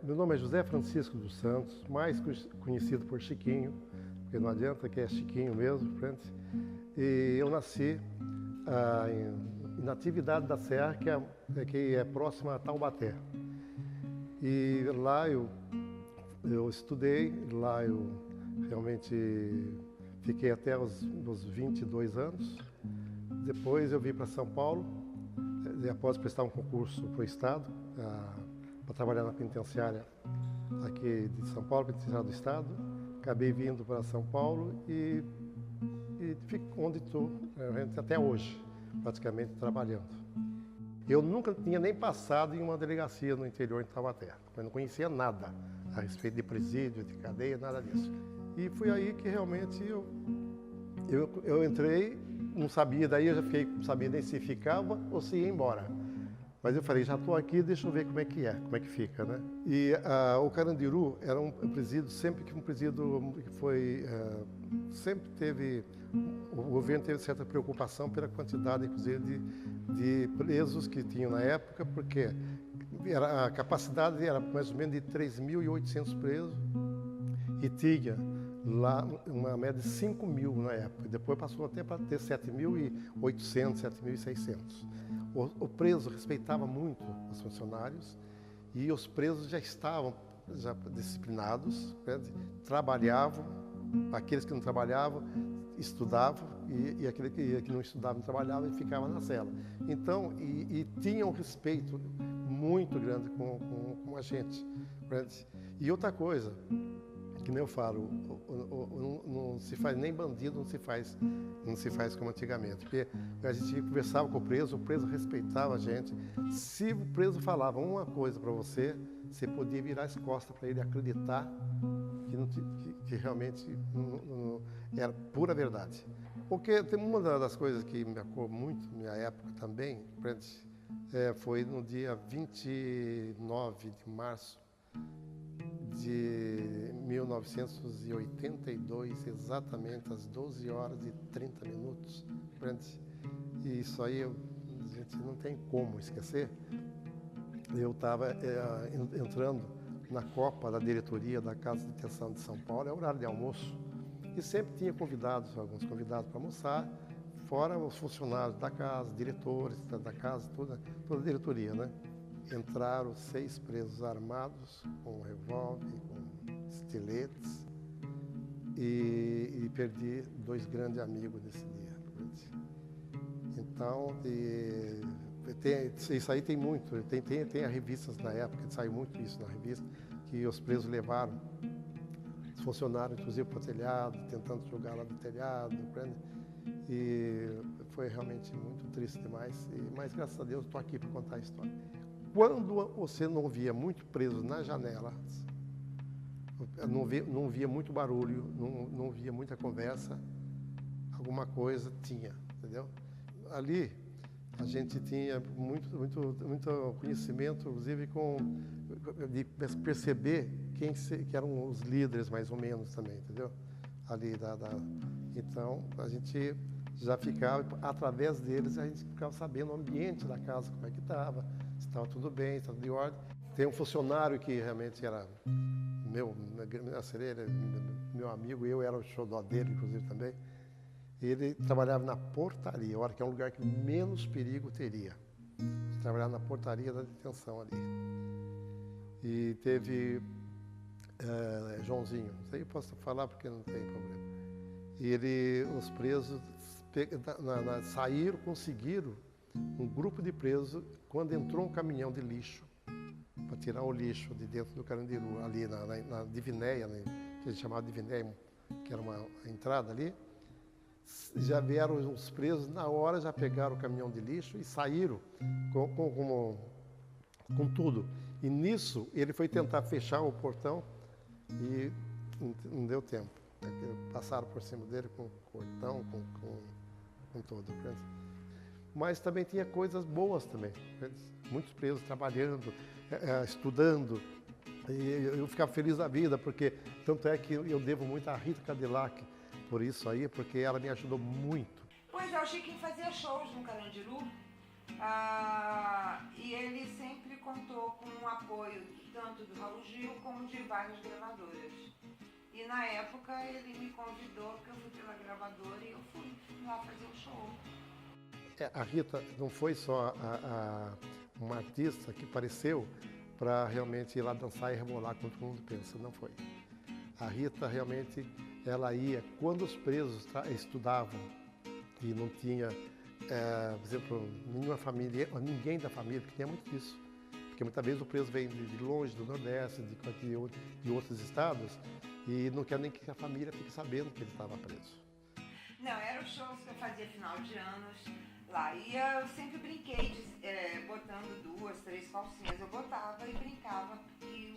Meu nome é José Francisco dos Santos, mais conhecido por Chiquinho, porque não adianta que é Chiquinho mesmo, frente. E eu nasci em Natividade da Serra, que é próxima a Taubaté. E lá eu estudei, lá eu realmente fiquei até os meus 22 anos. Depois eu vim para São Paulo, após prestar um concurso para o Estado, para trabalhar na penitenciária aqui de São Paulo, penitenciária do Estado. Acabei vindo para São Paulo e fico onde estou até hoje, praticamente trabalhando. Eu nunca tinha nem passado em uma delegacia no interior de Taubaté. Eu não conhecia nada a respeito de presídio, de cadeia, nada disso. E foi aí que realmente eu entrei, não sabia, daí eu já fiquei, não sabia nem se ficava ou se ia embora. Mas eu falei, já estou aqui, deixa eu ver como é que fica, né? E o Carandiru era um presídio, sempre que um presídio que foi, sempre teve, o governo teve certa preocupação pela quantidade, inclusive, de presos que tinham na época, porque a capacidade era mais ou menos de 3.800 presos e tinha lá uma média de 5.000 na época. Depois passou até para ter 7.800, 7.600. O preso respeitava muito os funcionários e os presos já estavam disciplinados, né? Trabalhavam, aqueles que não trabalhavam estudavam e aquele que não estudava não trabalhava e ficava na cela. Então, e tinham um respeito muito grande com a gente. Né? E outra coisa, que nem eu falo, não se faz nem bandido, não se faz como antigamente. Porque a gente conversava com o preso respeitava a gente. Se o preso falava uma coisa para você, você podia virar as costas para ele acreditar que realmente não era pura verdade. Porque tem uma das coisas que me marcou muito na minha época também, foi no dia 29 de março de 1982, exatamente às 12 horas e 30 minutos. E isso aí a gente não tem como esquecer. Eu estava entrando na copa da diretoria da Casa de Detenção de São Paulo, é horário de almoço, e sempre tinha alguns convidados para almoçar, fora os funcionários da casa, diretores da casa, toda a diretoria, né? Entraram 6 presos armados, com revólver, com estiletes, e perdi 2 grandes amigos nesse dia. Então, isso aí tem muito, tem revistas na época, saiu muito isso na revista, que os presos levaram os funcionários, inclusive, para o telhado, tentando jogar lá do telhado, e foi realmente muito triste demais, mas graças a Deus estou aqui para contar a história. Quando você não via muito preso na janela, não via muito barulho, não via muita conversa, alguma coisa tinha, entendeu? Ali a gente tinha muito conhecimento, inclusive de perceber que eram os líderes mais ou menos também, entendeu? Ali então a gente já ficava, através deles a gente ficava sabendo o ambiente da casa, como é que estava, se estava tudo bem, se estava de ordem. Tem um funcionário que realmente era meu amigo, eu era o xodó dele, inclusive também. Ele trabalhava na portaria, que é um lugar que menos perigo teria. Trabalhava na portaria da detenção ali. E teve Joãozinho, isso aí eu posso falar porque não tem problema. E os presos saíram, conseguiram um grupo de presos, quando entrou um caminhão de lixo, para tirar o lixo de dentro do Carandiru, ali na Divinéia, né, que a gente chamava de Divinéia, que era uma entrada ali. Já vieram os presos, na hora já pegaram o caminhão de lixo e saíram com tudo. E nisso ele foi tentar fechar o portão e não deu tempo. Passaram por cima dele com cordão, com tudo. Mas também tinha coisas boas também. Muitos presos trabalhando, estudando. E eu ficava feliz da vida, porque tanto é que eu devo muito à Rita Cadillac, por isso aí, porque ela me ajudou muito. Pois é, o Chiquinho fazia shows no Carandiru e ele sempre contou com o apoio tanto do Raul Gil como de várias gravadoras. E na época ele me convidou, porque eu fui pela gravadora e eu fui lá fazer um show. A Rita não foi só uma artista que apareceu para realmente ir lá dançar e rebolar como todo mundo pensa, não foi. A Rita realmente, ela ia, quando os presos estudavam e não tinha, por exemplo, nenhuma família, ninguém da família, porque tinha muito disso. Porque muitas vezes o preso vem de longe, do Nordeste, de outros estados, e não quer nem que a família fique sabendo que ele estava preso. Não, eram shows que eu fazia final de anos lá. E eu sempre brinquei botando 2, 3 calcinhas. Eu botava e brincava que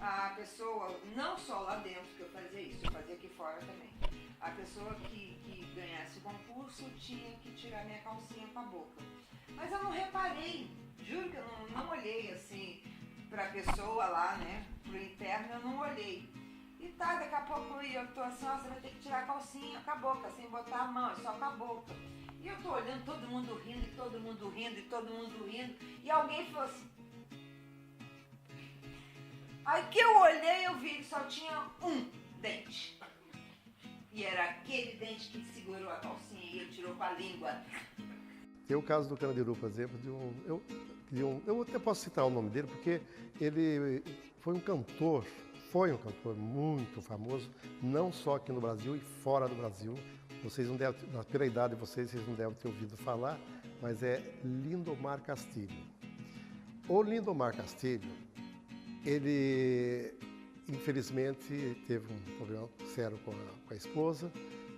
a pessoa, não só lá dentro que eu fazia isso, eu fazia aqui fora também. A pessoa que ganhasse o concurso tinha que tirar minha calcinha com a boca. Mas eu não reparei, juro que eu não olhei assim pra pessoa lá, né, pro interno, eu não olhei. E tá, daqui a pouco eu tô assim, ó, você vai ter que tirar a calcinha com a boca, sem botar a mão, é só com a boca. E eu tô olhando, todo mundo rindo, e todo mundo rindo, e todo mundo rindo, e alguém falou assim... Aí que eu olhei, eu vi que só tinha um dente. E era aquele dente que segurou a calcinha e ele tirou com a língua. Tem o caso do Carandiru, por exemplo, eu até posso citar o nome dele, porque ele foi um cantor muito famoso, não só aqui no Brasil e fora do Brasil. Vocês não devem, pela idade de vocês não devem ter ouvido falar, mas é Lindomar Castilho. O Lindomar Castilho, ele infelizmente teve um problema sério com a esposa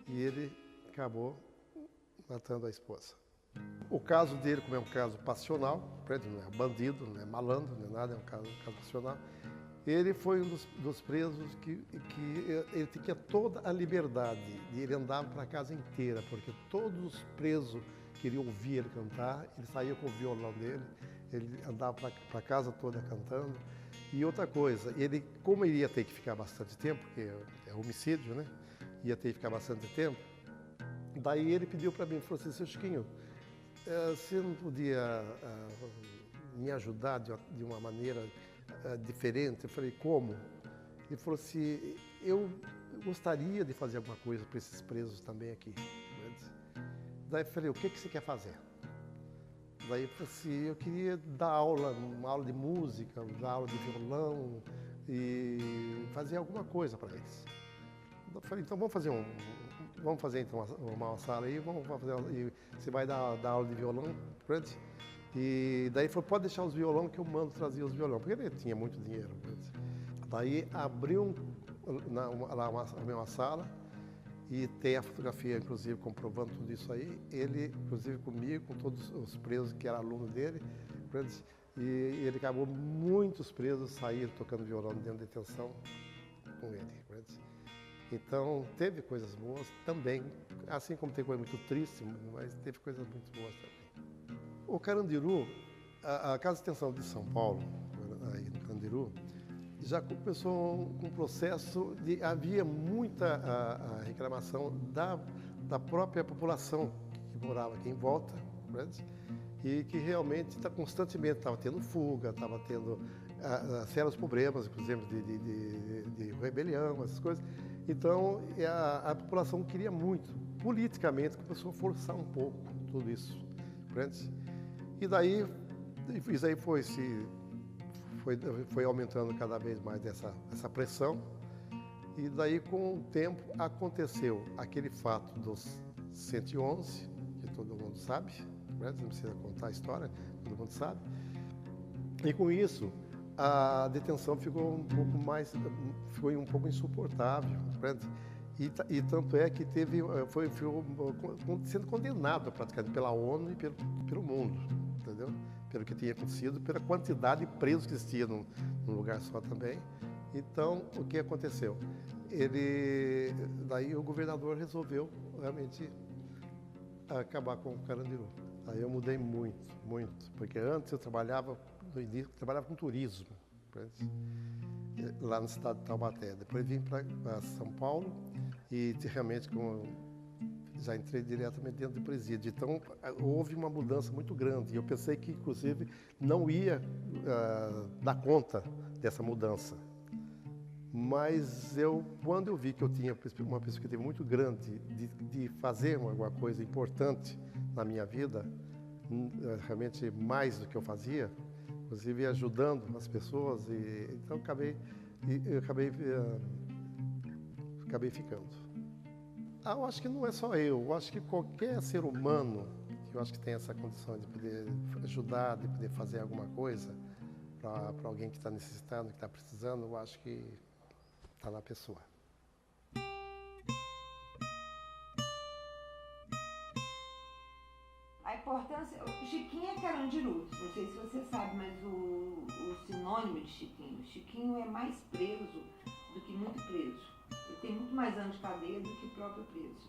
e ele acabou matando a esposa. O caso dele, como é um caso passional, ele não é bandido, não é malandro, não é nada, é um caso passional. Ele foi um dos presos que ele tinha toda a liberdade e ele andava para a casa inteira, porque todos os presos queriam ouvir ele cantar, ele saía com o violão dele, ele andava para a casa toda cantando. E outra coisa, ele, como ele ia ter que ficar bastante tempo, porque é homicídio, né? Ia ter que ficar bastante tempo, daí ele pediu para mim, falou assim, seu Chiquinho, você não podia me ajudar de uma maneira diferente? Eu falei, como? Ele falou assim, eu gostaria de fazer alguma coisa para esses presos também aqui. Daí eu falei, o que você quer fazer? Daí eu falei assim, eu queria dar aula, uma aula de música, dar aula de violão e fazer alguma coisa para eles. Eu falei, então vamos fazer então uma sala aí, e você vai dar aula de violão, e daí falou, pode deixar os violão que eu mando trazer os violão, porque ele tinha muito dinheiro. Daí abriu uma sala e tem a fotografia, inclusive, comprovando tudo isso aí. Ele, inclusive comigo, com todos os presos que eram alunos dele, e ele acabou, muitos presos saíram tocando violão dentro da detenção com ele. Então, teve coisas boas também, assim como tem coisa muito triste, mas teve coisas muito boas também. O Carandiru, a Casa de Extensão de São Paulo, aí no Carandiru, já começou com um processo de... Havia muita reclamação da própria população que morava aqui em volta, e que realmente constantemente estava tendo fuga, estava tendo sérios problemas, por exemplo, de rebelião, essas coisas. Então, a população queria muito, politicamente, começou a forçar um pouco tudo isso. E daí, isso aí foi aumentando cada vez mais essa pressão. E daí, com o tempo, aconteceu aquele fato dos 111, que todo mundo sabe, não precisa contar a história, todo mundo sabe. E com isso, a detenção ficou foi um pouco insuportável, e tanto é que foi sendo condenado praticamente pela ONU e pelo mundo, entendeu? Pelo que tinha acontecido, pela quantidade de presos que existia num lugar só também. Então, o que aconteceu? Daí o governador resolveu realmente acabar com o Carandiru. Aí eu mudei muito, porque antes eu trabalhava com turismo, lá no estado de Taubaté. Depois vim para São Paulo e realmente já entrei diretamente dentro do presídio. Então houve uma mudança muito grande. Eu pensei que, inclusive, não ia dar conta dessa mudança. Mas quando eu vi que eu tinha uma perspectiva muito grande de fazer alguma coisa importante na minha vida, realmente mais do que eu fazia, inclusive ajudando as pessoas, então eu acabei ficando. Eu acho que não é só eu acho que qualquer ser humano, eu acho que tem essa condição de poder ajudar, de poder fazer alguma coisa para alguém que está necessitando, que está precisando, eu acho que está na pessoa. A importância... O Chiquinho é Carandiru, não sei se você sabe, mas o sinônimo de Chiquinho. Chiquinho é mais preso do que muito preso. Ele tem muito mais anos de cadeia do que o próprio preso.